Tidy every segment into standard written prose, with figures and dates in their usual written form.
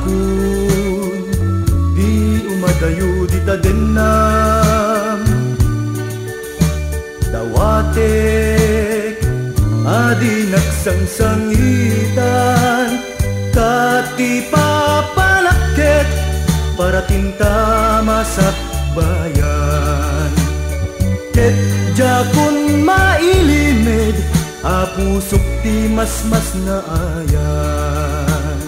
kun di umadayo di tadenam dawatek adi nagsangsangitan kati papalakit para tinta masakbayan ket jakun mailimid apusok ti mas na ayan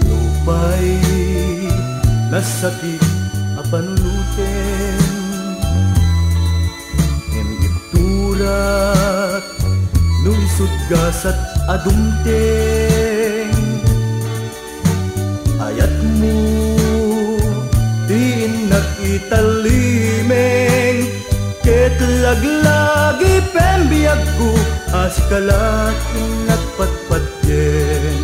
lupay nasakit apanuluten en iturat luisud gasat adumteng ayat mo din nakitalimeng ket laglagi pembiag ko askalat nagpatpatyen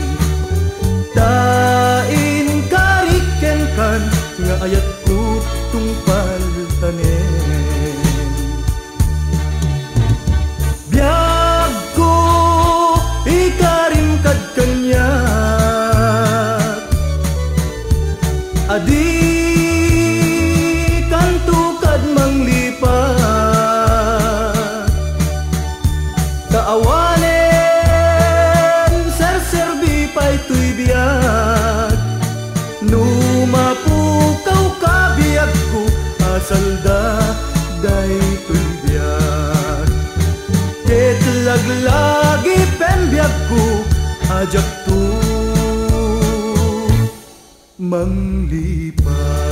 dain kariken kan nga ayat ko tungpal tanen biag ko ikarim kad kanya adi kanto kad manglipat kaawanen serserbi pa'y tuy biag numapukaw ka biag ko asalda day tuy biag ket laglagi pembiag ko ajak tu manglipat